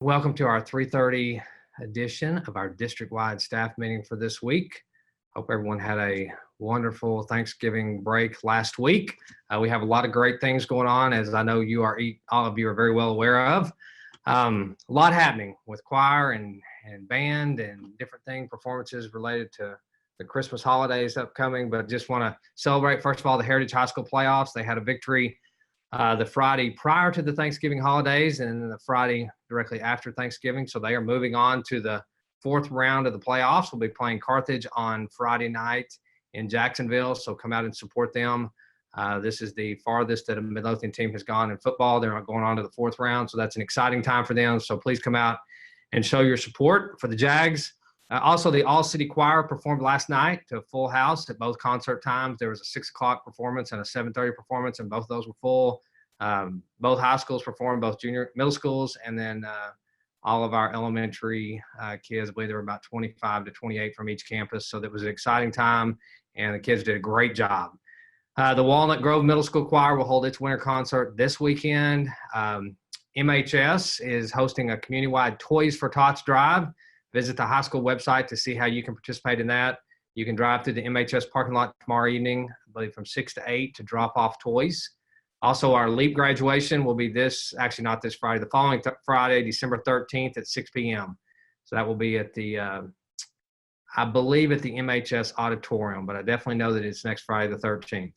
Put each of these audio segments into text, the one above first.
Welcome to our 3:30 edition of our district-wide staff meeting for this week. Hope everyone had a wonderful Thanksgiving break last week. We have a lot of great things going on, as I know all of you are very well aware of. A lot happening with choir and band and different performances related to the Christmas holidays upcoming, but just want to celebrate, first of all, the Heritage High School playoffs. They had a victory the Friday prior to the Thanksgiving holidays and then the Friday directly after Thanksgiving. So they are moving on to the fourth round of the playoffs. We'll be playing Carthage on Friday night in Jacksonville. So come out and support them. This is the farthest that a Midlothian team has gone in football. They're going on to the fourth round. So that's an exciting time for them. So please come out and show your support for the Jags. Also, the All-City Choir performed last night to a full house at both concert times. There was a 6 o'clock performance and a 7:30 performance, and both of those were full. Both high schools performed, both middle schools, and then all of our elementary kids. I believe there were about 25 to 28 from each campus. So that was an exciting time, and the kids did a great job. The Walnut Grove Middle School Choir will hold its winter concert this weekend. MHS is hosting a community-wide Toys for Tots drive. Visit the high school website to see how you can participate in that. You can drive through the MHS parking lot tomorrow evening, I believe from 6 to 8, to drop off toys. Also, our LEAP graduation will be not this Friday, the following Friday, December 13th at 6 p.m. So that will be at I believe at the MHS auditorium, but I definitely know that it's next Friday, the 13th.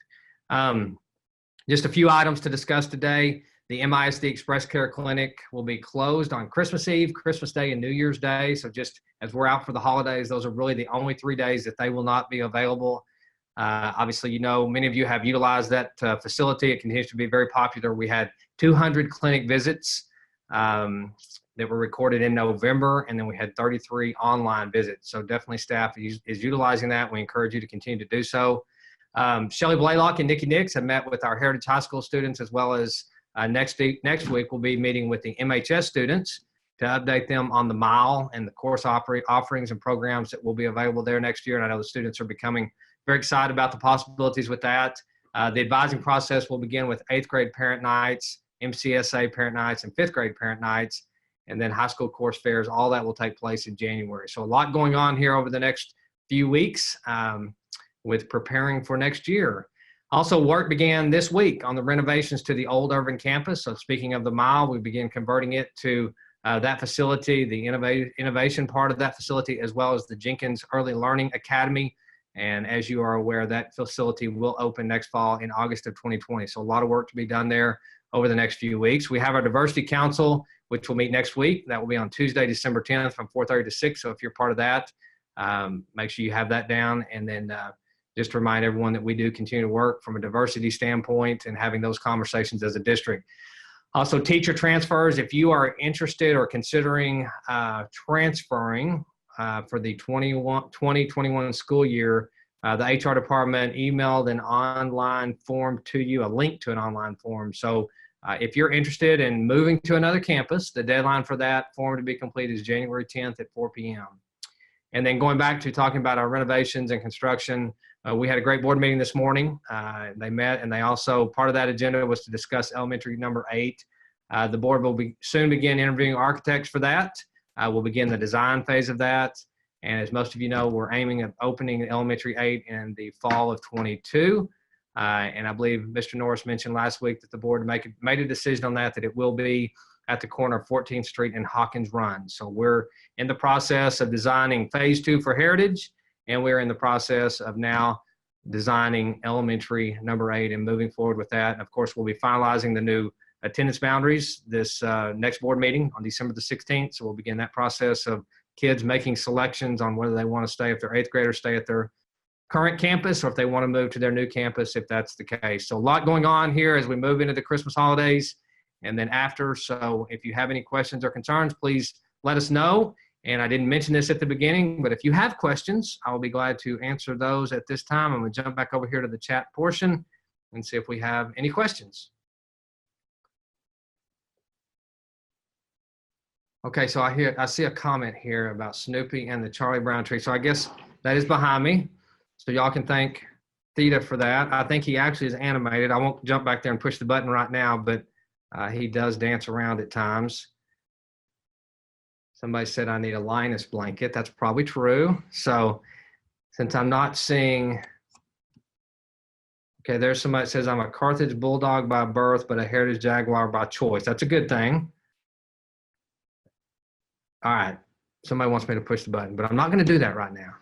Just a few items to discuss today. The MISD Express Care Clinic will be closed on Christmas Eve, Christmas Day, and New Year's Day. So just as we're out for the holidays, those are really the only 3 days that they will not be available. Obviously, many of you have utilized that facility. It continues to be very popular. We had 200 clinic visits that were recorded in November, and then we had 33 online visits. So definitely staff is utilizing that. We encourage you to continue to do so. Shelley Blaylock and Nikki Nix have met with our Heritage High School students, as well as next week we'll be meeting with the MHS students to update them on the mile and the course offerings and programs that will be available there next year. And I know the students are becoming very excited about the possibilities with that. The advising process will begin with 8th grade parent nights, MCSA parent nights, and 5th grade parent nights, and then high school course fairs. All that will take place in January. So a lot going on here over the next few weeks with preparing for next year. Also, work began this week on the renovations to the old Irving campus. So speaking of the mile, we began converting it to that facility, the innovation part of that facility, as well as the Jenkins Early Learning Academy. And as you are aware, that facility will open next fall in August of 2020. So a lot of work to be done there over the next few weeks. We have our Diversity Council, which will meet next week. That will be on Tuesday, December 10th from 4:30 to 6. So if you're part of that, make sure you have that down. And then just to remind everyone that we do continue to work from a diversity standpoint and having those conversations as a district. Also, teacher transfers. If you are interested or considering transferring for the 2021 school year, the HR department emailed an online form to you, a link to an online form. So if you're interested in moving to another campus, the deadline for that form to be complete is January 10th at 4 p.m. And then going back to talking about our renovations and construction, we had a great board meeting this morning. They met, and they also, part of that agenda was to discuss elementary number 8. The board will soon begin interviewing architects for that. We'll begin the design phase of that. And as most of you know, we're aiming at opening elementary 8 in the fall of 22. And I believe Mr. Norris mentioned last week that the board made a decision on that it will be at the corner of 14th Street and Hawkins Run. So we're in the process of designing phase 2 for Heritage, and we're in the process of now designing elementary number 8 and moving forward with that. And of course, we'll be finalizing the new attendance boundaries this next board meeting on December the 16th. So we'll begin that process of kids making selections on whether they want to stay, if they're 8th graders, stay at their current campus, or if they want to move to their new campus, if that's the case. So a lot going on here as we move into the Christmas holidays and then after. So if you have any questions or concerns, please let us know. And I didn't mention this at the beginning, but if you have questions, I will be glad to answer those at this time. I'm going to jump back over here to the chat portion and see if we have any questions. Okay, so I see a comment here about Snoopy and the Charlie Brown tree. So I guess that is behind me. So y'all can thank Theta for that. I think he actually is animated. I won't jump back there and push the button right now, but he does dance around at times. Somebody said I need a Linus blanket. That's probably true. So since I'm not seeing, okay, there's somebody that says I'm a Carthage Bulldog by birth, but a Heritage Jaguar by choice. That's a good thing. All right. Somebody wants me to push the button, but I'm not going to do that right now.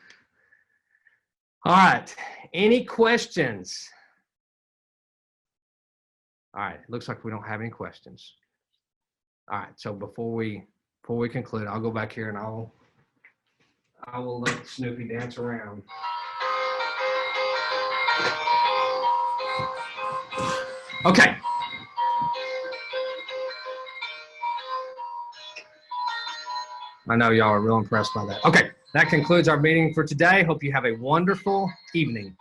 All right. Any questions? All right. Looks like we don't have any questions. All right. So before we conclude, I'll go back here and I will let Snoopy dance around. Okay. I know y'all are real impressed by that. Okay. That concludes our meeting for today. Hope you have a wonderful evening.